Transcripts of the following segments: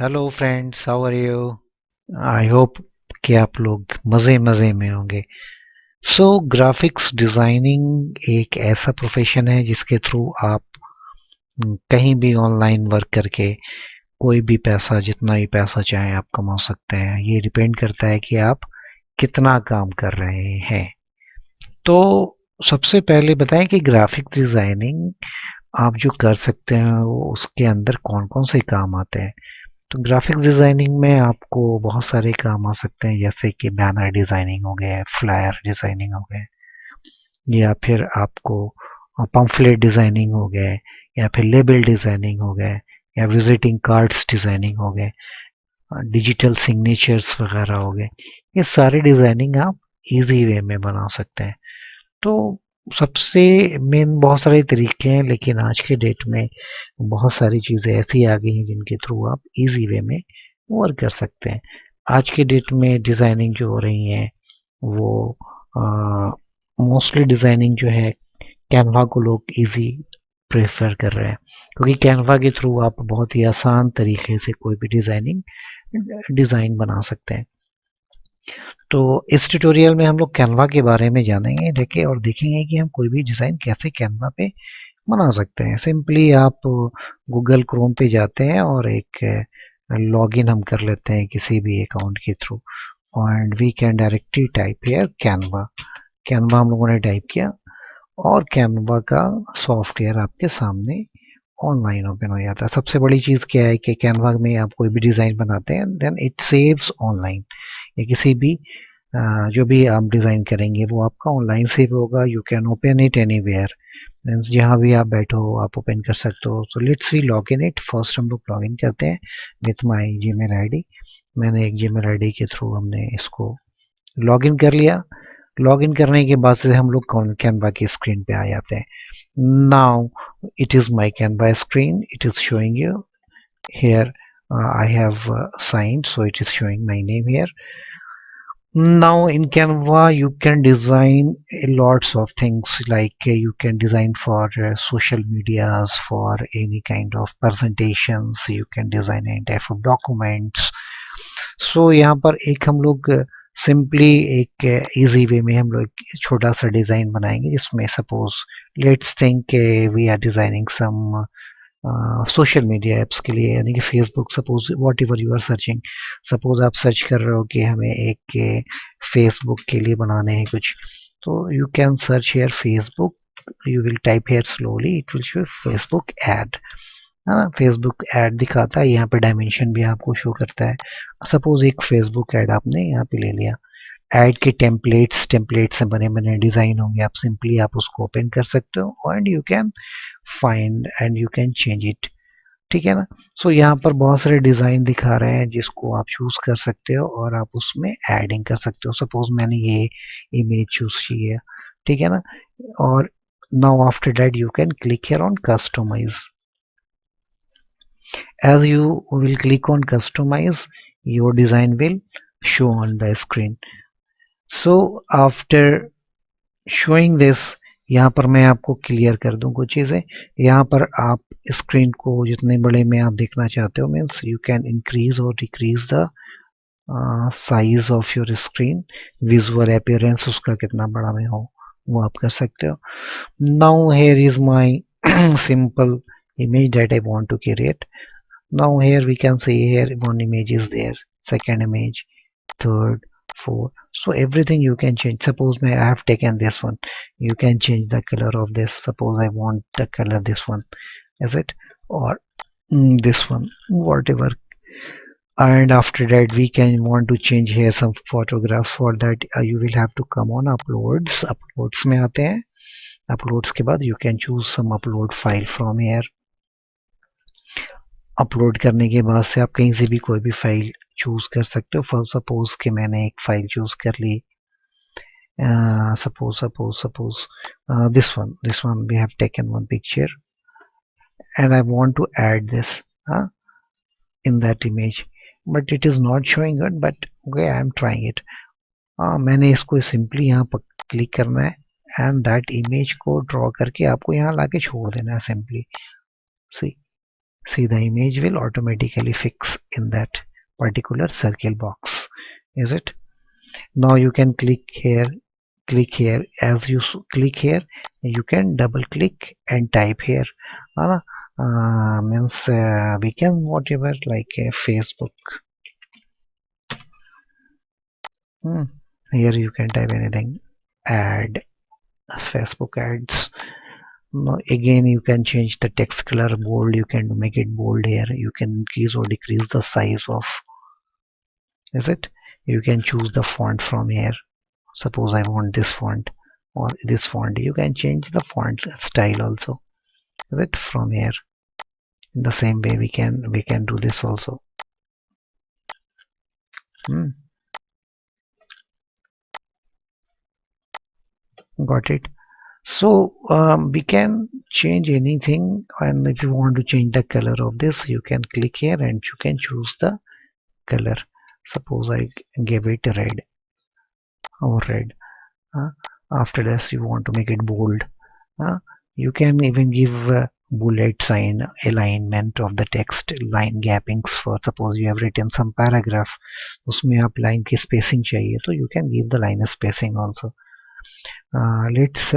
Hello friends, how are you? I hope कि आप लोग मज़े मज़े में होंगे। सो ग्राफिक्स डिज़ाइनिंग एक ऐसा प्रोफेशन है जिसके थ्रू आप कहीं भी ऑनलाइन वर्क करके कोई भी पैसा, जितना भी पैसा चाहे आप कमा सकते हैं। ये डिपेंड करता है कि आप कितना काम कर रहे हैं। तो सबसे पहले बताएं कि ग्राफिक्स डिज़ाइनिंग आप जो कर सकते हैं वो उसके अंदर कौन कौन से काम आते हैं। तो ग्राफिक्स डिज़ाइनिंग में आपको बहुत सारे काम आ सकते हैं, जैसे कि बैनर डिज़ाइनिंग हो गए, फ्लायर डिज़ाइनिंग हो गए, या फिर आपको पम्फलेट डिज़ाइनिंग हो गए, या फिर लेबल डिज़ाइनिंग हो गए, या विजिटिंग कार्ड्स डिज़ाइनिंग हो गए, डिजिटल सिग्नेचर्स वगैरह हो गए। ये सारे डिज़ाइनिंग आप इजी वे में बना सकते हैं। तो सबसे मेन बहुत सारे तरीके हैं, लेकिन आज के डेट में बहुत सारी चीज़ें ऐसी आ गई हैं जिनके थ्रू आप इजी वे में वर्क कर सकते हैं। आज के डेट में डिज़ाइनिंग जो हो रही है वो मोस्टली डिज़ाइनिंग जो है कैनवा को लोग इजी प्रेफर कर रहे हैं, क्योंकि कैनवा के थ्रू आप बहुत ही आसान तरीके से कोई भी डिज़ाइन बना सकते हैं। तो इस ट्यूटोरियल में हम लोग कैनवा के बारे में जानेंगे देखें और देखेंगे कि हम कोई भी डिज़ाइन कैसे कैनवा पे बना सकते हैं। सिंपली आप गूगल क्रोम पे जाते हैं और एक लॉगिन हम कर लेते हैं किसी भी अकाउंट के through, and we can directly type here Canva. Canva हम लोगों ने टाइप किया और कैनवा का सॉफ्टवेयर आपके सामने ऑनलाइन ओपन हो जाता है। सबसे बड़ी चीज़ क्या है कि कैनवा में आप कोई भी डिज़ाइन बनाते हैं देन इट सेव्स ऑनलाइन। या किसी भी जो भी आप डिज़ाइन करेंगे वो आपका ऑनलाइन सेव होगा। You can open it anywhere, means जहाँ भी आप बैठो आप ओपन कर सकते हो। तो let's we log in it. First हम लोग लॉग इन करते हैं विथ माई जीमेल आईडी। मैंने एक जीमेल आईडी के थ्रू हमने इसको लॉग इन कर लिया। लॉग इन करने के बाद से हम लोग कैनवा की स्क्रीन पे आ जाते हैं। Now it is my Canva screen, it is showing you here. I have signed, so it is showing my name here. Now in Canva you can design lots of things, like you can design for social medias, for any kind of presentations, you can design any type of documents. So यहाँ पर एक हम लोग simply एक easy way में हम लोग एक छोटा सा डिज़ाइन बनाएंगे, जिसमें suppose let's think we are designing some social media apps के लिए, यानी कि Facebook, suppose whatever you are searching. Suppose आप सर्च कर रहे हो कि हमें एक फेसबुक के लिए बनाने हैं कुछ, तो you can search here Facebook. You will type here slowly, it will show Facebook ad, है ना। फेसबुक ऐड दिखाता है, यहाँ पे डायमेंशन भी आपको शो करता है। सपोज एक फेसबुक ऐड आपने यहाँ पे ले लिया। ऐड के टेम्पलेट से बने बने डिज़ाइन होंगे, आप सिंपली आप उसको ओपन कर सकते हो and you can find and you can change it. ठीक है ना। सो यहाँ पर बहुत सारे डिज़ाइन दिखा रहे हैं जिसको आप चूज कर सकते हो और आप उसमें एडिंग कर सकते हो। सपोज मैंने ये इमेज चूज की है, ठीक है ना। और now after that you can click here on customize. As you will click on customize, your design will show on the screen. So after showing this, यहाँ पर मैं आपको क्लियर कर दूं कुछ चीज़ें। यहाँ पर आप स्क्रीन को जितने बड़े में आप देखना चाहते हो, मीन्स यू कैन इंक्रीज और decrease the size of your screen. Visual appearance उसका कितना बड़ा में हो वो आप कर सकते हो। Now here is my simple image that I want to create. Now here we can see here one image is there, second image, third, fourth. So everything you can change. Suppose I have taken this one. You can change the color of this. Suppose I want the color this one, is it? Or this one, whatever. And after that we can want to change here some photographs. For that you will have to come on uploads. Uploads में आते हैं। Uploads के बाद you can choose some upload file from here. Upload करने के बाद से आप कहीं से भी कोई भी फाइल चूज कर सकते हो। फॉर सपोज कि मैंने एक फाइल चूज कर ली, suppose this one we have taken one picture and I want to add this in that image, but it is not showing it, but okay, I am trying it. मैंने इसको simply यहाँ पर click करना है and that image को draw करके आपको यहाँ लाके छोड़ देना है simply. See See, the image will automatically fix in that particular circle box. Is it? Now you can click here. As you click here, you can double click and type here. Means we can whatever like a Facebook. Hmm. Here you can type anything. Add Facebook ads. Now again you can change the text color bold. You can make it bold here. You can increase or decrease the size of. Is it? You can choose the font from here. Suppose I want this font or this font. You can change the font style also. Is it from here? In the same way we can do this also. Hmm. Got it. So we can change anything, and if you want to change the color of this, you can click here and you can choose the color. Suppose I give it red or red. uh, After this you want to make it bold. uh, you can even give bullet sign alignment of the text, line gappings. For suppose you have written some paragraph, उसमें आप line की spacing चाहिए, तो you can give the line spacing also. Let's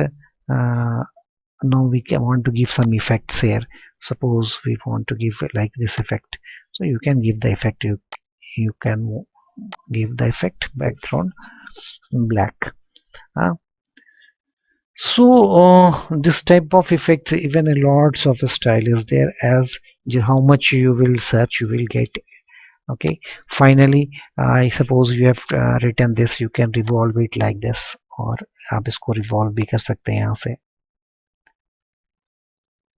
now we can want to give some effects here. Suppose we want to give like this effect, so you can give the effect. You can give the effect background black. uh, so this type of effects, even a lots of style is there. As how much you will search you will get. Okay, finally I suppose you have written this, you can revolve it like this, और आप इसको revolve भी कर सकते हैं यहाँ से.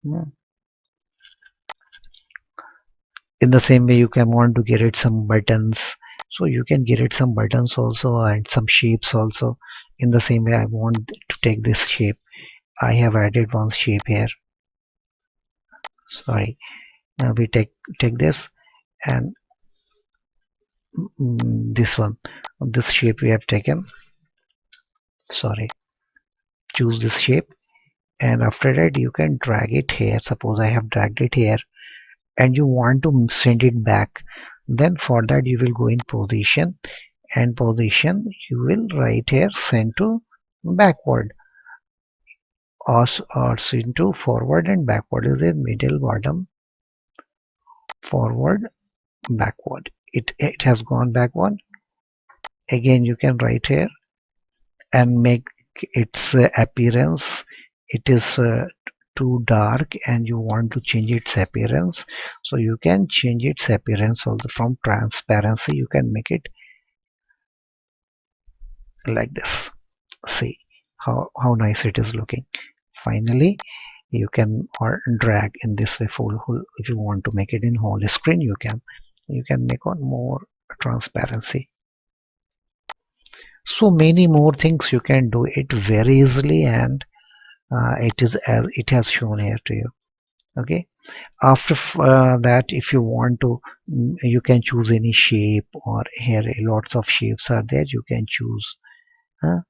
Hmm. In the same way you can want to get it some buttons, so you can get it some buttons also and some shapes also. In the same way I want to take this shape, I have added one shape here. Sorry, we take this and this one, this shape we have taken. Sorry, choose this shape, and after that you can drag it here. Suppose I have dragged it here and you want to send it back, then for that you will go in position, and position you will write here send to backward, or send to forward and backward. Is it middle, bottom, forward, backward? It has gone backward. Again you can write here and make its appearance. It is too dark and you want to change its appearance, so you can change its appearance also. From transparency you can make it like this. See how nice it is looking. Finally you can or drag in this way full. If you want to make it in whole screen, you can make on more transparency. So many more things you can do it very easily, and it is as it has shown here to you. Okay, after that, if you want to, you can choose any shape, or here lots of shapes are there, you can choose. huh?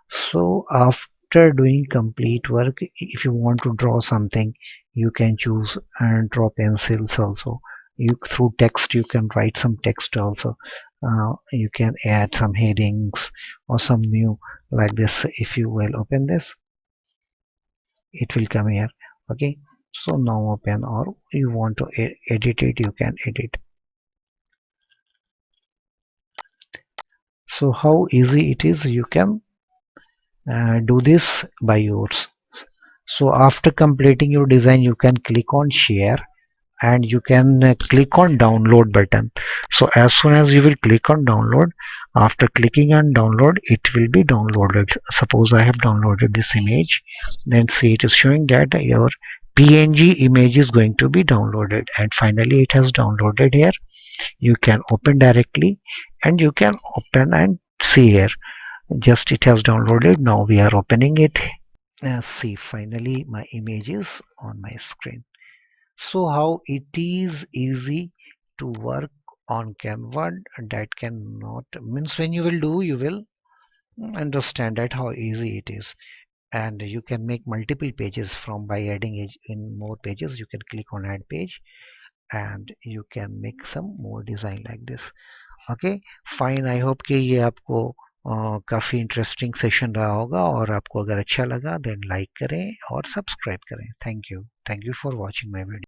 So after doing complete work, if you want to draw something, you can choose and draw pencils also. You through text you can write some text also. You can add some headings or some new like this. If you will open this, it will come here. Okay, so now open, or you want to edit it, you can edit. So how easy it is, you can do this by yours. So after completing your design, you can click on share, and you can click on download button. So as soon as you will click on download, after clicking on download, it will be downloaded. Suppose I have downloaded this image, then see it is showing that your PNG image is going to be downloaded, and finally it has downloaded here. You can open directly, and you can open and see here, just it has downloaded. Now we are opening it. See, finally my image is on my screen. So how it is easy to work on Canva, that cannot means when you will do, you will understand that how easy it is. And you can make multiple pages from by adding in more pages. You can click on add page, and you can make some more design like this. Okay, fine. I hope कि ये आपको काफ़ी interesting session रहा होगा, और आपको अगर अच्छा लगा देन लाइक करें और सब्सक्राइब करें. Thank you for watching my video.